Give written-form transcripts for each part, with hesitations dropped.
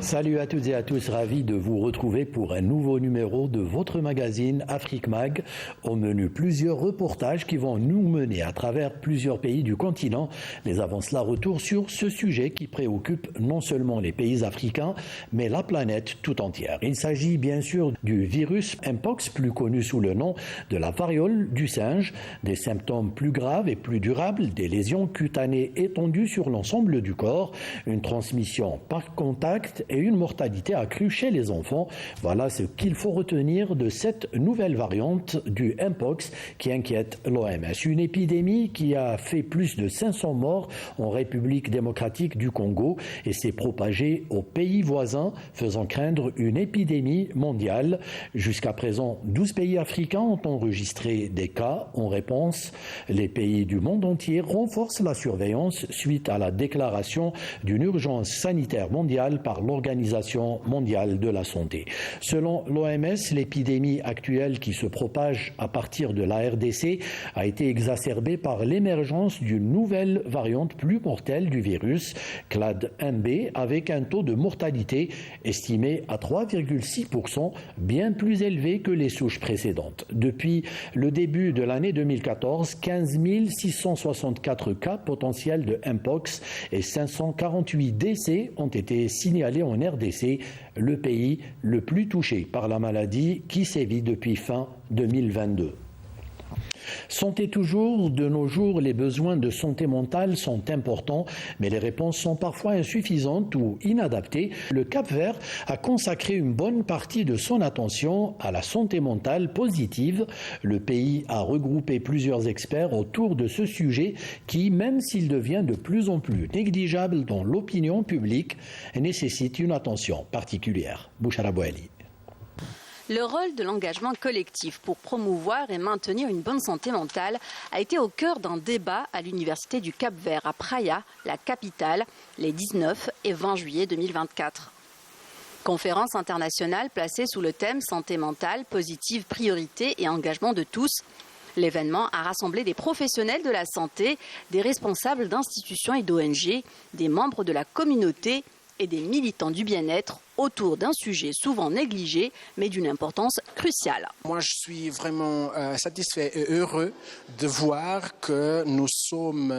Salut à toutes et à tous, ravi de vous retrouver pour un nouveau numéro de votre magazine Afrique Mag. Au menu, plusieurs reportages qui vont nous mener à travers plusieurs pays du continent. Mais avant cela, retour sur ce sujet qui préoccupe non seulement les pays africains, mais la planète tout entière. Il s'agit bien sûr du virus Mpox, plus connu sous le nom de la variole du singe. Des symptômes plus graves et plus durables, des lésions cutanées étendues sur l'ensemble du corps, une transmission par contact et une mortalité accrue chez les enfants. Voilà ce qu'il faut retenir de cette nouvelle variante du Mpox qui inquiète l'OMS. Une épidémie qui a fait plus de 500 morts en République démocratique du Congo et s'est propagée aux pays voisins, faisant craindre une épidémie mondiale. Jusqu'à présent, 12 pays africains ont enregistré des cas. En réponse, les pays du monde entier renforcent la surveillance suite à la déclaration d'une urgence sanitaire mondiale par l'Organisation mondiale de la santé. Selon l'OMS, l'épidémie actuelle qui se propage à partir de la RDC a été exacerbée par l'émergence d'une nouvelle variante plus mortelle du virus, Clade 1B, avec un taux de mortalité estimé à 3,6%, bien plus élevé que les souches précédentes. Depuis le début de l'année 2014, 15 664 cas potentiels de Mpox et 548 décès ont été signalés en RDC, le pays le plus touché par la maladie qui sévit depuis fin 2022. Santé toujours, de nos jours, les besoins de santé mentale sont importants, mais les réponses sont parfois insuffisantes ou inadaptées. Le Cap-Vert a consacré une bonne partie de son attention à la santé mentale positive. Le pays a regroupé plusieurs experts autour de ce sujet qui, même s'il devient de plus en plus négligeable dans l'opinion publique, nécessite une attention particulière. Bouchara Bouali. Le rôle de l'engagement collectif pour promouvoir et maintenir une bonne santé mentale a été au cœur d'un débat à l'Université du Cap-Vert à Praia, la capitale, les 19 et 20 juillet 2024. Conférence internationale placée sous le thème santé mentale, positive, priorité et engagement de tous. L'événement a rassemblé des professionnels de la santé, des responsables d'institutions et d'ONG, des membres de la communauté et des militants du bien-être autour d'un sujet souvent négligé, mais d'une importance cruciale. Moi, je suis vraiment satisfait et heureux de voir que nous sommes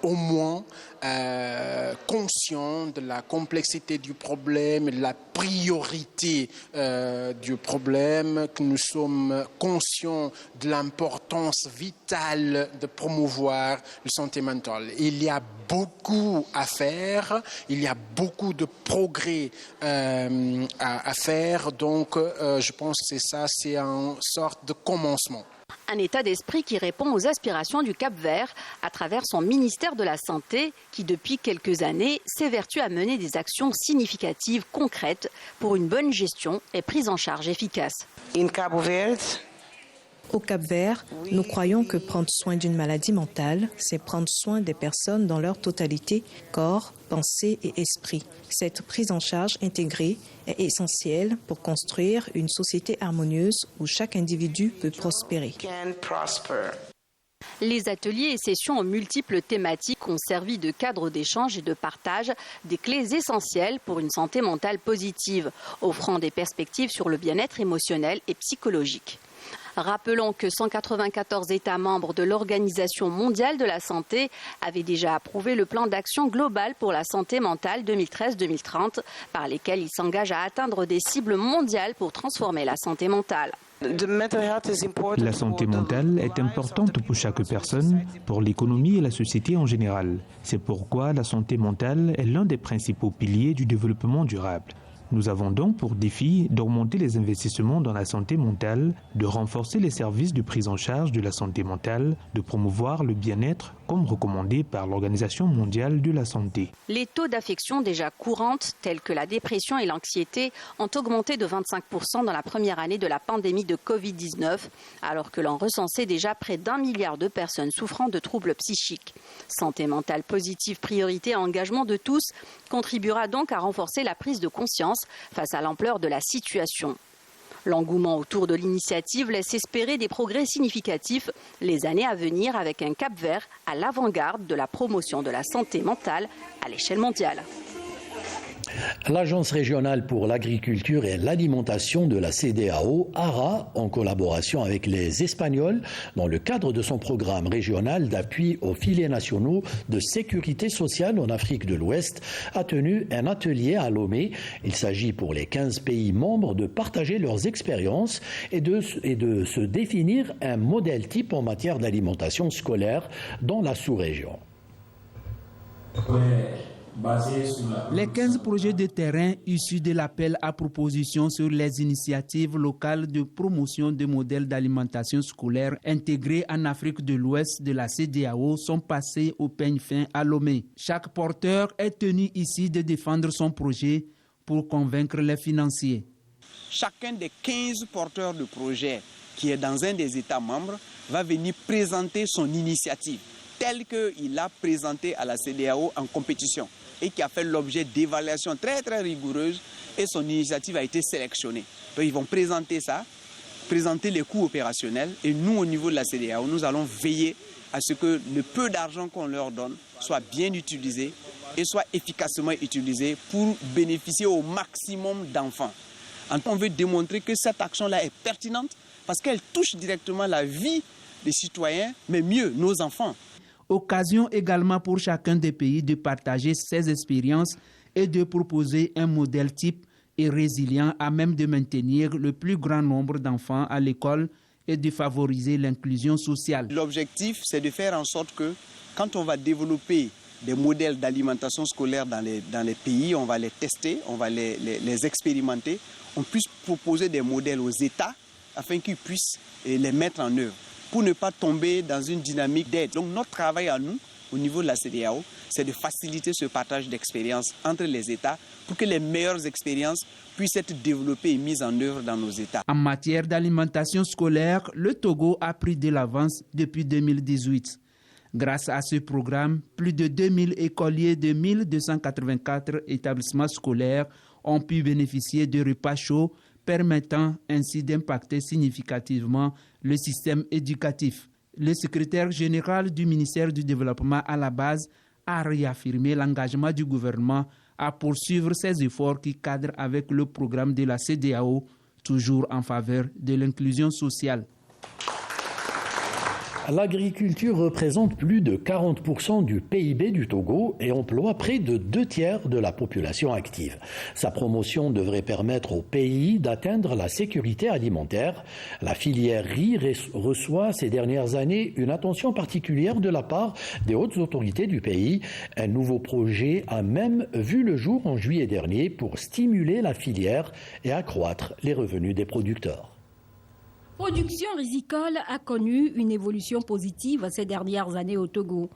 au moins conscients de la complexité du problème, de la priorité du problème, que nous sommes conscients de l'importance vitale de promouvoir la santé mentale. Il y a beaucoup à faire, il y a beaucoup de progrès à faire, donc je pense que c'est une sorte de commencement. Un état d'esprit qui répond aux aspirations du Cap-Vert à travers son ministère de la Santé qui, depuis quelques années, s'évertue à mener des actions significatives, concrètes pour une bonne gestion et prise en charge efficace. Au Cap-Vert, nous croyons que prendre soin d'une maladie mentale, c'est prendre soin des personnes dans leur totalité, corps, pensée et esprit. Cette prise en charge intégrée est essentielle pour construire une société harmonieuse où chaque individu peut prospérer. Les ateliers et sessions aux multiples thématiques ont servi de cadre d'échange et de partage des clés essentielles pour une santé mentale positive, offrant des perspectives sur le bien-être émotionnel et psychologique. Rappelons que 194 États membres de l'Organisation mondiale de la santé avaient déjà approuvé le plan d'action global pour la santé mentale 2013-2030, par lesquels ils s'engagent à atteindre des cibles mondiales pour transformer la santé mentale. La santé mentale est importante pour chaque personne, pour l'économie et la société en général. C'est pourquoi la santé mentale est l'un des principaux piliers du développement durable. Nous avons donc pour défi d'augmenter les investissements dans la santé mentale, de renforcer les services de prise en charge de la santé mentale, de promouvoir le bien-être comme recommandé par l'Organisation mondiale de la santé. Les taux d'affection déjà courantes, tels que la dépression et l'anxiété, ont augmenté de 25% dans la première année de la pandémie de Covid-19, alors que l'on recensait déjà près d'1 milliard de personnes souffrant de troubles psychiques. Santé mentale positive, priorité et engagement de tous contribuera donc à renforcer la prise de conscience face à l'ampleur de la situation. L'engouement autour de l'initiative laisse espérer des progrès significatifs les années à venir avec un Cap-Vert à l'avant-garde de la promotion de la santé mentale à l'échelle mondiale. L'Agence régionale pour l'agriculture et l'alimentation de la CEDEAO, ARA, en collaboration avec les Espagnols, dans le cadre de son programme régional d'appui aux filets nationaux de sécurité sociale en Afrique de l'Ouest, a tenu un atelier à Lomé. Il s'agit pour les 15 pays membres de partager leurs expériences et de se définir un modèle type en matière d'alimentation scolaire dans la sous-région. Les 15 projets de terrain issus de l'appel à propositions sur les initiatives locales de promotion de modèles d'alimentation scolaire intégrés en Afrique de l'Ouest de la CEDEAO sont passés au peigne fin à Lomé. Chaque porteur est tenu ici de défendre son projet pour convaincre les financiers. Chacun des 15 porteurs de projet qui est dans un des États membres va venir présenter son initiative telle qu'il a présenté à la CEDEAO en compétition et qui a fait l'objet d'évaluations très rigoureuses et son initiative a été sélectionnée. Donc ils vont présenter ça, présenter les coûts opérationnels et nous au niveau de la CEDEAO, nous allons veiller à ce que le peu d'argent qu'on leur donne soit bien utilisé et soit efficacement utilisé pour bénéficier au maximum d'enfants. On veut démontrer que cette action-là est pertinente parce qu'elle touche directement la vie des citoyens, mais mieux, nos enfants. Occasion également pour chacun des pays de partager ses expériences et de proposer un modèle type et résilient à même de maintenir le plus grand nombre d'enfants à l'école et de favoriser l'inclusion sociale. L'objectif, c'est de faire en sorte que quand on va développer des modèles d'alimentation scolaire dans les pays, on va les tester, on va les expérimenter, on puisse proposer des modèles aux États afin qu'ils puissent les mettre en œuvre, pour ne pas tomber dans une dynamique d'aide. Donc notre travail à nous, au niveau de la CEDEAO, c'est de faciliter ce partage d'expériences entre les États pour que les meilleures expériences puissent être développées et mises en œuvre dans nos États. En matière d'alimentation scolaire, le Togo a pris de l'avance depuis 2018. Grâce à ce programme, plus de 2000 écoliers de 1284 établissements scolaires ont pu bénéficier de repas chauds, permettant ainsi d'impacter significativement le système éducatif. Le secrétaire général du ministère du Développement à la base a réaffirmé l'engagement du gouvernement à poursuivre ces efforts qui cadrent avec le programme de la CEDEAO, toujours en faveur de l'inclusion sociale. L'agriculture représente plus de 40% du PIB du Togo et emploie près de 2/3 de la population active. Sa promotion devrait permettre au pays d'atteindre la sécurité alimentaire. La filière riz reçoit ces dernières années une attention particulière de la part des hautes autorités du pays. Un nouveau projet a même vu le jour en juillet dernier pour stimuler la filière et accroître les revenus des producteurs. Production risicole a connu une évolution positive ces dernières années au Togo,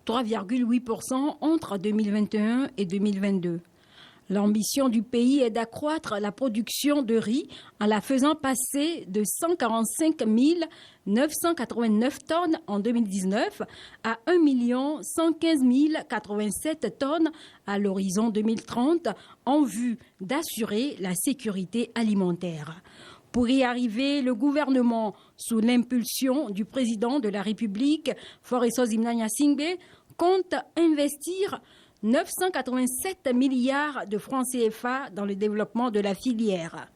3,8% entre 2021 et 2022. L'ambition du pays est d'accroître la production de riz en la faisant passer de 145 989 tonnes en 2019 à 1 115 087 tonnes à l'horizon 2030 en vue d'assurer la sécurité alimentaire. Pour y arriver, le gouvernement, sous l'impulsion du président de la République, Faure Sozimna Singbe, compte investir 987 milliards de francs CFA dans le développement de la filière.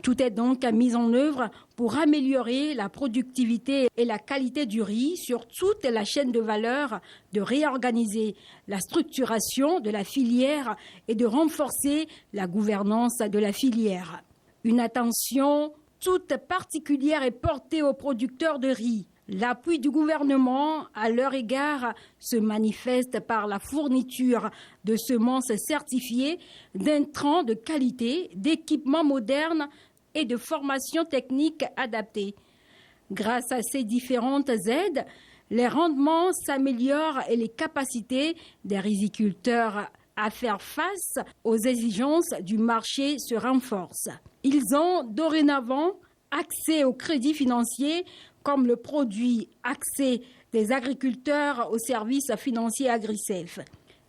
Tout est donc mis en œuvre pour améliorer la productivité et la qualité du riz sur toute la chaîne de valeur, de réorganiser la structuration de la filière et de renforcer la gouvernance de la filière. Une attention toute particulière est portée aux producteurs de riz. L'appui du gouvernement à leur égard se manifeste par la fourniture de semences certifiées, d'intrants de qualité, d'équipements modernes et de formations techniques adaptées. Grâce à ces différentes aides, les rendements s'améliorent et les capacités des riziculteurs à faire face aux exigences du marché se renforcent. Ils ont dorénavant accès au crédit financier comme le produit accès des agriculteurs aux services financiers Agricef.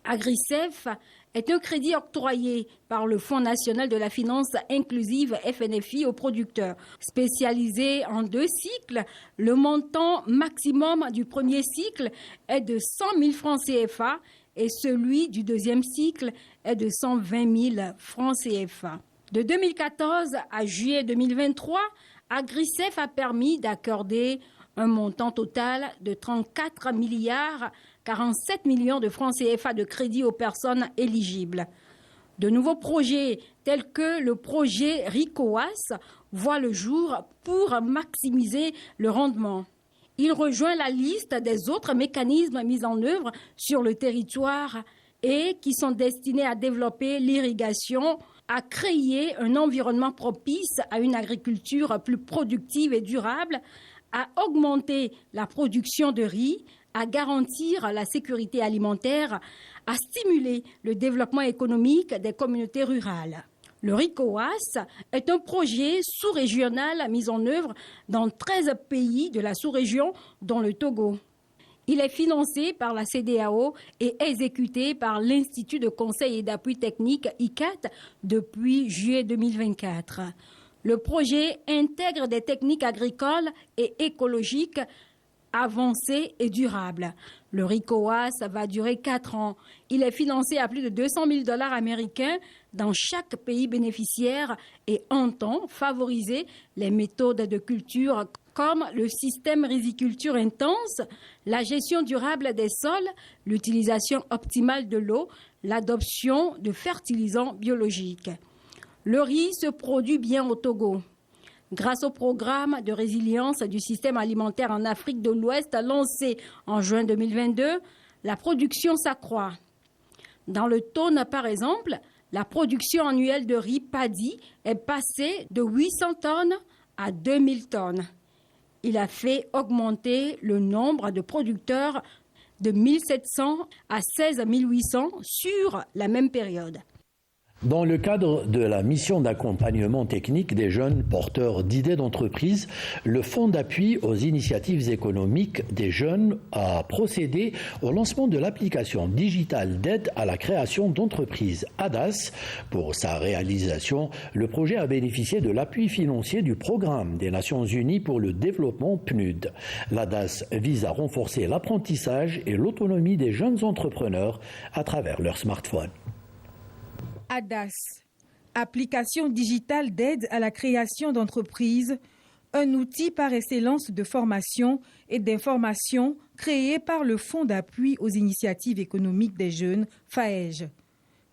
Agricef est un crédit octroyé par le Fonds national de la finance inclusive FNFI aux producteurs. Spécialisé en 2 cycles, le montant maximum du premier cycle est de 100 000 francs CFA et celui du deuxième cycle est de 120 000 francs CFA. De 2014 à juillet 2023, Agricef a permis d'accorder un montant total de 34 milliards 47 millions de francs CFA de crédit aux personnes éligibles. De nouveaux projets tels que le projet RICOAS voient le jour pour maximiser le rendement. Il rejoint la liste des autres mécanismes mis en œuvre sur le territoire et qui sont destinés à développer l'irrigation, à créer un environnement propice à une agriculture plus productive et durable, à augmenter la production de riz, à garantir la sécurité alimentaire, à stimuler le développement économique des communautés rurales. Le RICOAS est un projet sous-régional mis en œuvre dans 13 pays de la sous-région, dont le Togo. Il est financé par la CEDEAO et exécuté par l'Institut de conseil et d'appui technique ICAT depuis juillet 2024. Le projet intègre des techniques agricoles et écologiques avancées et durables. Le RICOAS va durer 4 ans. Il est financé à plus de 200 000 $ américains dans chaque pays bénéficiaire et entend favoriser les méthodes de culture comme le système riziculture intense, la gestion durable des sols, l'utilisation optimale de l'eau, l'adoption de fertilisants biologiques. Le riz se produit bien au Togo. Grâce au programme de résilience du système alimentaire en Afrique de l'Ouest lancé en juin 2022, la production s'accroît. Dans le Tone, par exemple, la production annuelle de riz paddy est passée de 800 tonnes à 2000 tonnes. Il a fait augmenter le nombre de producteurs de 1700 à 16 800 sur la même période. Dans le cadre de la mission d'accompagnement technique des jeunes porteurs d'idées d'entreprise, le Fonds d'appui aux initiatives économiques des jeunes a procédé au lancement de l'application digitale d'aide à la création d'entreprises ADAS. Pour sa réalisation, le projet a bénéficié de l'appui financier du Programme des Nations Unies pour le développement PNUD. L'ADAS vise à renforcer l'apprentissage et l'autonomie des jeunes entrepreneurs à travers leur smartphone. ADAS, application digitale d'aide à la création d'entreprises, un outil par excellence de formation et d'information créé par le Fonds d'appui aux initiatives économiques des jeunes, FAEJ.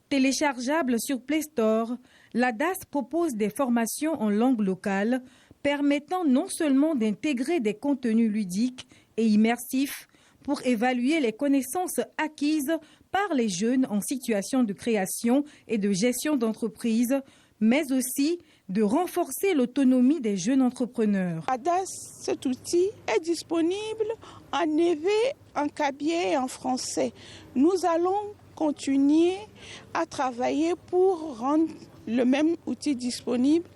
Téléchargeable sur Play Store, l'ADAS propose des formations en langue locale permettant non seulement d'intégrer des contenus ludiques et immersifs pour évaluer les connaissances acquises par les jeunes en situation de création et de gestion d'entreprise, mais aussi de renforcer l'autonomie des jeunes entrepreneurs. ADAS, cet outil, est disponible en EV, en cabier et en français. Nous allons continuer à travailler pour rendre le même outil disponible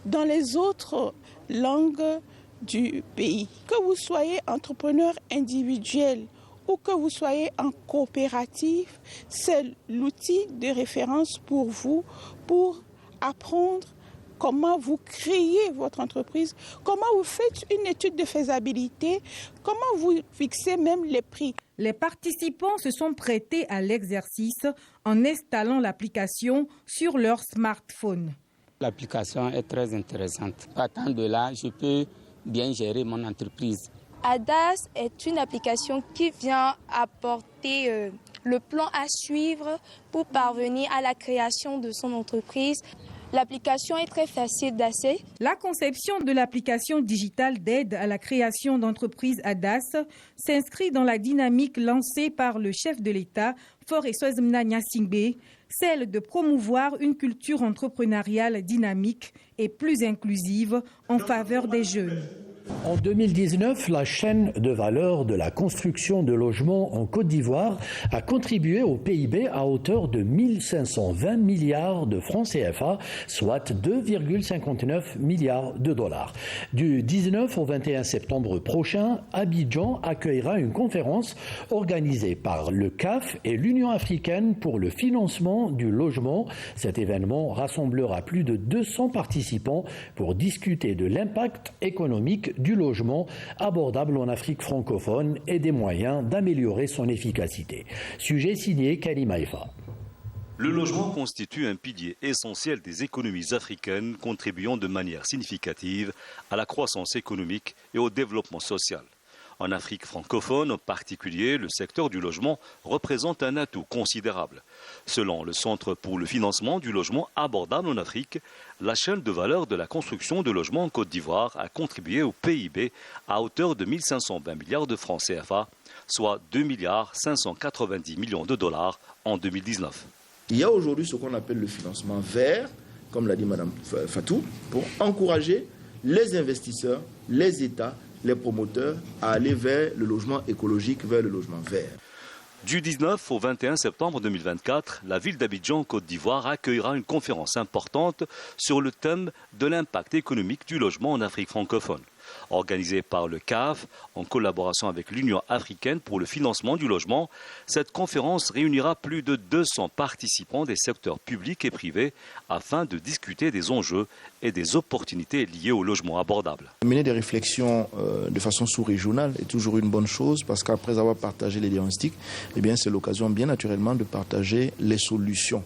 dans les autres langues du pays. Que vous soyez entrepreneur individuel ou que vous soyez en coopérative, c'est l'outil de référence pour vous, pour apprendre comment vous créez votre entreprise, comment vous faites une étude de faisabilité, comment vous fixez même les prix. Les participants se sont prêtés à l'exercice en installant l'application sur leur smartphone. L'application est très intéressante. Partant de là, je peux bien gérer mon entreprise. ADAS est une application qui vient apporter le plan à suivre pour parvenir à la création de son entreprise. L'application est très facile d'accès. La conception de l'application digitale d'aide à la création d'entreprises ADAS s'inscrit dans la dynamique lancée par le chef de l'État, Faure Eswazimna Nyasingbe, celle de promouvoir une culture entrepreneuriale dynamique et plus inclusive en faveur des jeunes. En 2019, la chaîne de valeur de la construction de logements en Côte d'Ivoire a contribué au PIB à hauteur de 1 520 milliards de francs CFA, soit 2,59 milliards de dollars. Du 19 au 21 septembre prochain, Abidjan accueillera une conférence organisée par le CAF et l'Union africaine pour le financement du logement. Cet événement rassemblera plus de 200 participants pour discuter de l'impact économique du logement abordable en Afrique francophone et des moyens d'améliorer son efficacité. Sujet signé Karim Haïfa. Le logement constitue un pilier essentiel des économies africaines, contribuant de manière significative à la croissance économique et au développement social. En Afrique francophone en particulier, le secteur du logement représente un atout considérable. Selon le Centre pour le financement du logement abordable en Afrique, la chaîne de valeur de la construction de logements en Côte d'Ivoire a contribué au PIB à hauteur de 1 520 milliards de francs CFA, soit 2 590 millions de dollars en 2019. Il y a aujourd'hui ce qu'on appelle le financement vert, comme l'a dit Mme Fatou, pour encourager les investisseurs, les États, les promoteurs à aller vers le logement écologique, vers le logement vert. Du 19 au 21 septembre 2024, la ville d'Abidjan, Côte d'Ivoire, accueillera une conférence importante sur le thème de l'impact économique du logement en Afrique francophone. Organisée par le CAF, en collaboration avec l'Union africaine pour le financement du logement, cette conférence réunira plus de 200 participants des secteurs publics et privés afin de discuter des enjeux et des opportunités liées au logement abordable. Mener des réflexions de façon sous-régionale est toujours une bonne chose parce qu'après avoir partagé les diagnostics, eh bien, c'est l'occasion bien naturellement de partager les solutions.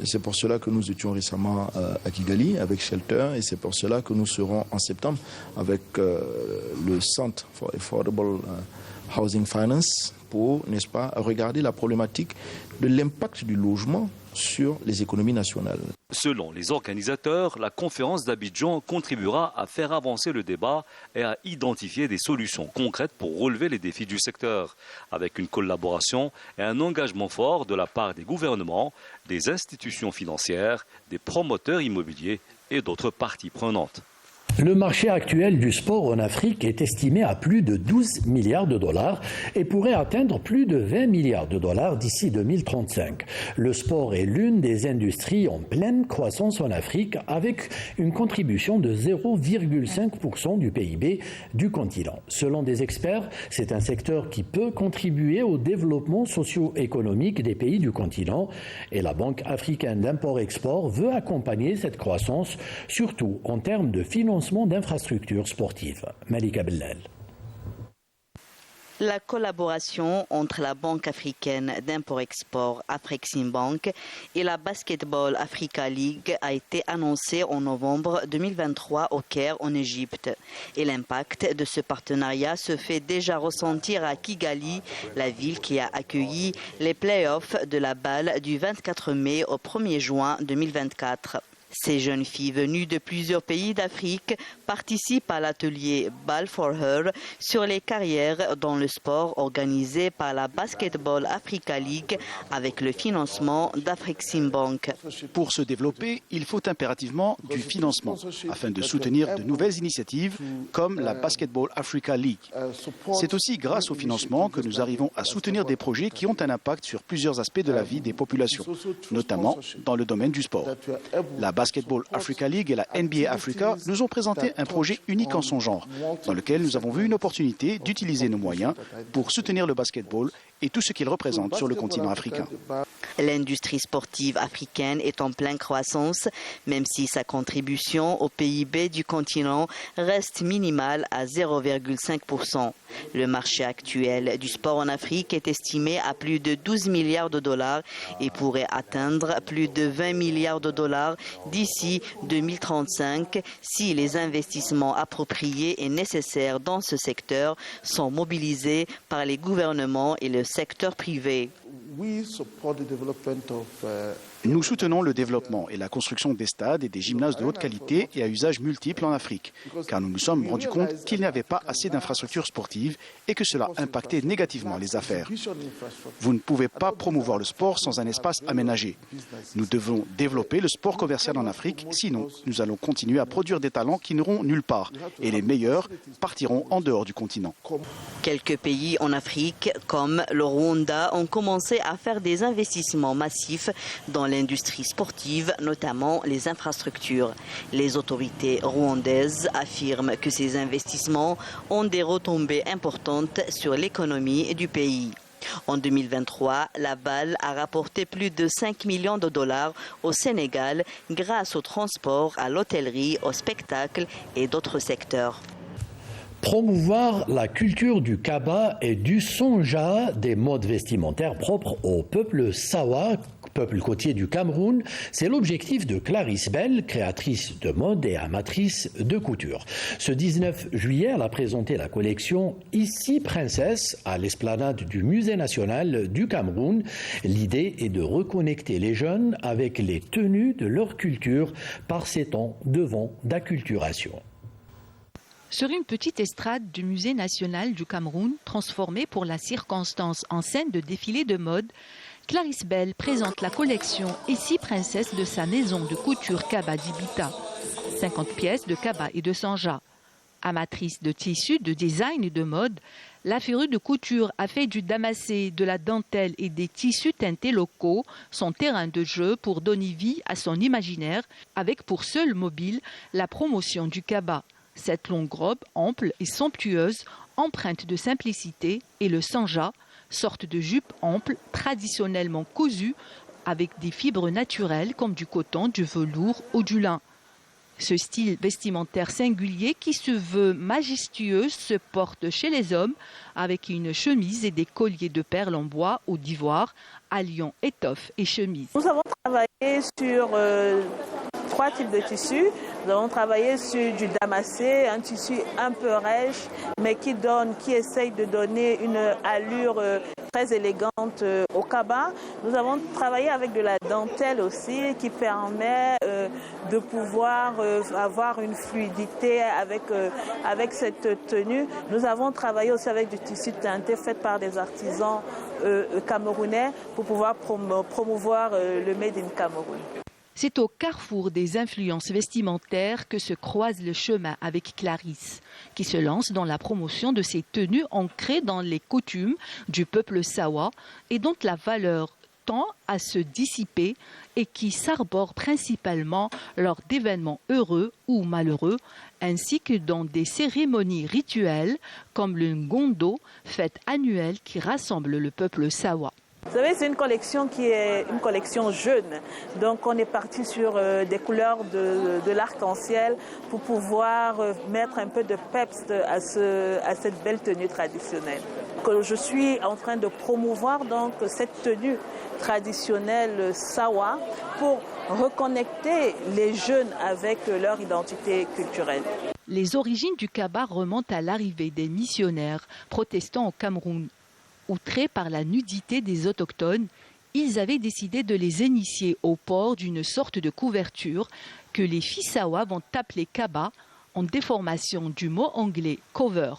C'est pour cela que nous étions récemment à Kigali avec Shelter et c'est pour cela que nous serons en septembre avec le Centre for Affordable Housing Finance pour, n'est-ce pas, regarder la problématique de l'impact du logement sur les économies nationales. Selon les organisateurs, la conférence d'Abidjan contribuera à faire avancer le débat et à identifier des solutions concrètes pour relever les défis du secteur, avec une collaboration et un engagement fort de la part des gouvernements, des institutions financières, des promoteurs immobiliers et d'autres parties prenantes. Le marché actuel du sport en Afrique est estimé à plus de 12 milliards de dollars et pourrait atteindre plus de 20 milliards de dollars d'ici 2035. Le sport est l'une des industries en pleine croissance en Afrique avec une contribution de 0,5% du PIB du continent. Selon des experts, c'est un secteur qui peut contribuer au développement socio-économique des pays du continent et la Banque africaine d'import-export veut accompagner cette croissance, surtout en termes de financement d'infrastructures sportives. Malika Bellal. La collaboration entre la Banque africaine d'import-export Afreximbank et la Basketball Africa League a été annoncée en novembre 2023 au Caire en Égypte. Et l'impact de ce partenariat se fait déjà ressentir à Kigali, la ville qui a accueilli les playoffs de la BAL du 24 mai au 1er juin 2024. Ces jeunes filles venues de plusieurs pays d'Afrique participent à l'atelier Ball for Her sur les carrières dans le sport organisé par la Basketball Africa League avec le financement d'Afreximbank. Pour se développer, il faut impérativement du financement afin de soutenir de nouvelles initiatives comme la Basketball Africa League. C'est aussi grâce au financement que nous arrivons à soutenir des projets qui ont un impact sur plusieurs aspects de la vie des populations, notamment dans le domaine du sport. La Basketball Africa League et la NBA Africa nous ont présenté un projet unique en son genre, dans lequel nous avons vu une opportunité d'utiliser nos moyens pour soutenir le basketball et tout ce qu'il représente sur le continent africain. L'industrie sportive africaine est en pleine croissance, même si sa contribution au PIB du continent reste minimale à 0,5%. Le marché actuel du sport en Afrique est estimé à plus de 12 milliards de dollars et pourrait atteindre plus de 20 milliards de dollars d'ici 2035 si les investissements appropriés et nécessaires dans ce secteur sont mobilisés par les gouvernements et le secteur privé. Nous soutenons le développement et la construction des stades et des gymnases de haute qualité et à usage multiple en Afrique, car nous nous sommes rendus compte qu'il n'y avait pas assez d'infrastructures sportives et que cela impactait négativement les affaires. Vous ne pouvez pas promouvoir le sport sans un espace aménagé. Nous devons développer le sport commercial en Afrique, sinon nous allons continuer à produire des talents qui n'iront nulle part et les meilleurs partiront en dehors du continent. Quelques pays en Afrique, comme le Rwanda, ont commencé à faire des investissements massifs dans l'industrie sportive, notamment les infrastructures. Les autorités rwandaises affirment que ces investissements ont des retombées importantes sur l'économie du pays. En 2023, la BAL a rapporté plus de 5 millions de dollars au Sénégal grâce au transport, à l'hôtellerie, au spectacle et d'autres secteurs. Promouvoir la culture du kaba et du sonja, des modes vestimentaires propres au peuple Sawa, peuple côtier du Cameroun, c'est l'objectif de Clarisse Bell, créatrice de mode et amatrice de couture. Ce 19 juillet, elle a présenté la collection Ici Princesse à l'esplanade du Musée national du Cameroun. L'idée est de reconnecter les jeunes avec les tenues de leur culture par ces temps de vent d'acculturation. Sur une petite estrade du Musée national du Cameroun, transformée pour la circonstance en scène de défilé de mode, Clarisse Bell présente la collection Ici Princesse de sa maison de couture Kaba d'Ibita. 50 pièces de Kaba et de Sanja. Amatrice de tissus, de design et de mode, la férue de couture a fait du damassé, de la dentelle et des tissus teintés locaux son terrain de jeu pour donner vie à son imaginaire, avec pour seul mobile la promotion du Kaba. Cette longue robe ample et somptueuse, empreinte de simplicité, et le Sanja, sorte de jupe ample traditionnellement cousue avec des fibres naturelles comme du coton, du velours ou du lin. Ce style vestimentaire singulier qui se veut majestueux se porte chez les hommes avec une chemise et des colliers de perles en bois ou d'ivoire alliant étoffe et chemise. Nous avons travaillé sur 3 types de tissus. Nous avons travaillé sur du damassé, un tissu un peu rêche, mais qui essaye de donner une allure très élégante au kaba. Nous avons travaillé avec de la dentelle aussi, qui permet de pouvoir avoir une fluidité avec cette tenue. Nous avons travaillé aussi avec du tissu teinté fait par des artisans camerounais pour pouvoir promouvoir le Made in Cameroun. C'est au carrefour des influences vestimentaires que se croise le chemin avec Clarisse, qui se lance dans la promotion de ces tenues ancrées dans les coutumes du peuple Sawa et dont la valeur tend à se dissiper et qui s'arborent principalement lors d'événements heureux ou malheureux, ainsi que dans des cérémonies rituelles comme le Ngondo, fête annuelle qui rassemble le peuple Sawa. Vous savez, c'est une collection qui est une collection jeune. Donc on est parti sur des couleurs de l'arc-en-ciel pour pouvoir mettre un peu de peps à cette belle tenue traditionnelle. Je suis en train de promouvoir donc cette tenue traditionnelle Sawa pour reconnecter les jeunes avec leur identité culturelle. Les origines du Kaba remontent à l'arrivée des missionnaires protestants au Cameroun. Outrés par la nudité des autochtones, ils avaient décidé de les initier au port d'une sorte de couverture que les Fisawa vont appeler kaba, en déformation du mot anglais cover.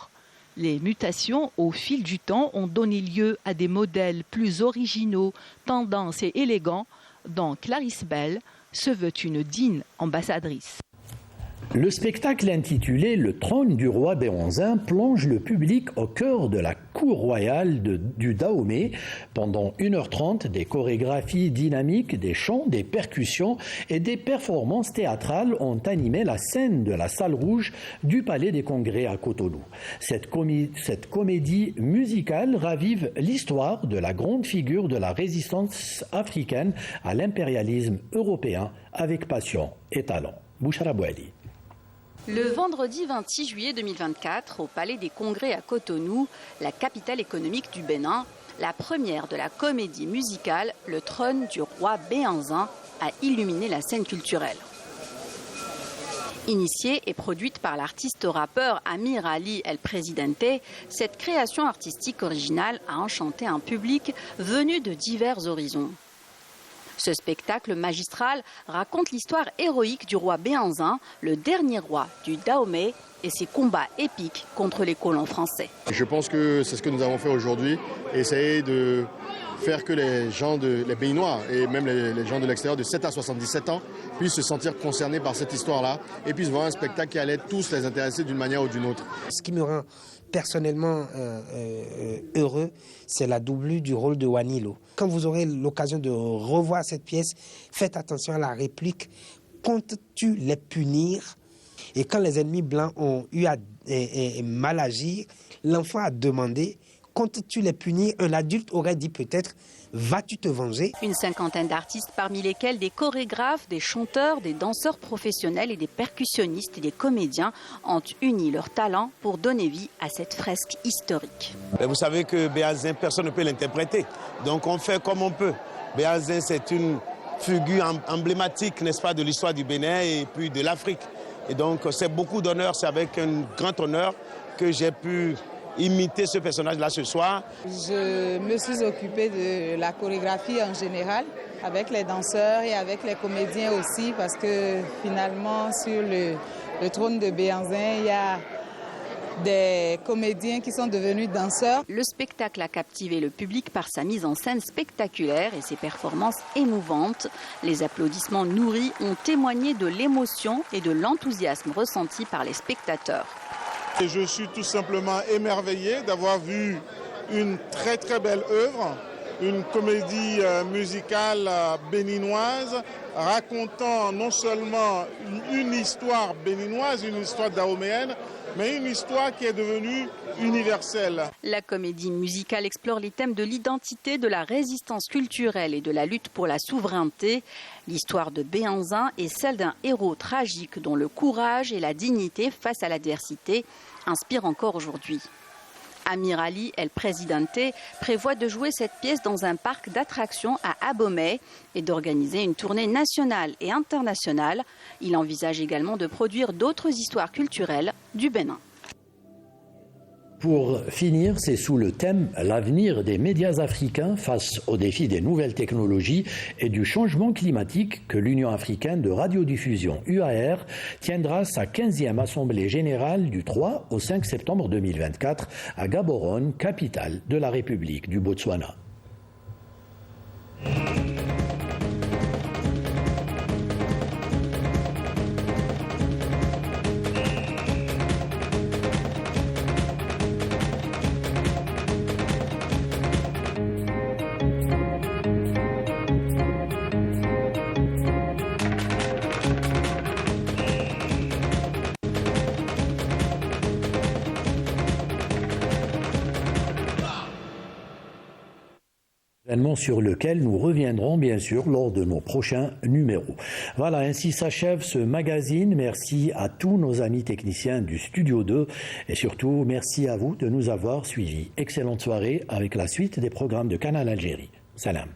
Les mutations au fil du temps ont donné lieu à des modèles plus originaux, tendances et élégants, dont Clarisse Bell se veut une digne ambassadrice. Le spectacle intitulé « Le trône du roi Béhanzin » plonge le public au cœur de la cour royale du Dahomey. Pendant 1h30, des chorégraphies dynamiques, des chants, des percussions et des performances théâtrales ont animé la scène de la salle rouge du Palais des Congrès à Cotonou. Cette comédie musicale ravive l'histoire de la grande figure de la résistance africaine à l'impérialisme européen avec passion et talent. Bouchara Bouali. Le vendredi 26 juillet 2024, au Palais des Congrès à Cotonou, la capitale économique du Bénin, la première de la comédie musicale Le trône du roi Béhanzin a illuminé la scène culturelle. Initiée et produite par l'artiste-rappeur Amir Ali El Presidente, cette création artistique originale a enchanté un public venu de divers horizons. Ce spectacle magistral raconte l'histoire héroïque du roi Béhanzin, le dernier roi du Dahomey, et ses combats épiques contre les colons français. Je pense que c'est ce que nous avons fait aujourd'hui, essayer de faire que les Béninois et même les gens de l'extérieur de 7 à 77 ans puissent se sentir concernés par cette histoire-là et puissent voir un spectacle qui allait tous les intéresser d'une manière ou d'une autre. Ce qui me rend personnellement heureux, c'est la doublure du rôle de Wanilo. Quand vous aurez l'occasion de revoir cette pièce, faites attention à la réplique. Comptes-tu les punir? Et quand les ennemis blancs ont eu à mal agir, l'enfant a demandé quand tu les punis, un adulte aurait dit peut-être « vas-tu te venger ?» Une cinquantaine d'artistes, parmi lesquels des chorégraphes, des chanteurs, des danseurs professionnels et des percussionnistes et des comédiens ont uni leurs talents pour donner vie à cette fresque historique. Vous savez que Béhanzin, personne ne peut l'interpréter. Donc on fait comme on peut. Béhanzin, c'est une figure emblématique, n'est-ce pas, de l'histoire du Bénin et puis de l'Afrique. Et donc c'est beaucoup d'honneur, c'est avec un grand honneur que j'ai pu imiter ce personnage-là ce soir. Je me suis occupée de la chorégraphie en général, avec les danseurs et avec les comédiens aussi, parce que finalement sur le trône de Béhanzin, il y a des comédiens qui sont devenus danseurs. Le spectacle a captivé le public par sa mise en scène spectaculaire et ses performances émouvantes. Les applaudissements nourris ont témoigné de l'émotion et de l'enthousiasme ressenti par les spectateurs. Et je suis tout simplement émerveillé d'avoir vu une très très belle œuvre, une comédie musicale béninoise racontant non seulement une histoire béninoise, une histoire dahoméenne, mais une histoire qui est devenue universelle. La comédie musicale explore les thèmes de l'identité, de la résistance culturelle et de la lutte pour la souveraineté. L'histoire de Béhanzin est celle d'un héros tragique dont le courage et la dignité face à l'adversité inspirent encore aujourd'hui. Amir Ali El Presidente prévoit de jouer cette pièce dans un parc d'attractions à Abomey et d'organiser une tournée nationale et internationale. Il envisage également de produire d'autres histoires culturelles du Bénin. Pour finir, c'est sous le thème « L'avenir des médias africains face aux défis des nouvelles technologies et du changement climatique » que l'Union africaine de radiodiffusion UAR tiendra sa 15e assemblée générale du 3 au 5 septembre 2024 à Gaborone, capitale de la République du Botswana. Événement sur lequel nous reviendrons bien sûr lors de nos prochains numéros. Voilà, ainsi s'achève ce magazine. Merci à tous nos amis techniciens du Studio 2 et surtout merci à vous de nous avoir suivis. Excellente soirée avec la suite des programmes de Canal Algérie. Salam.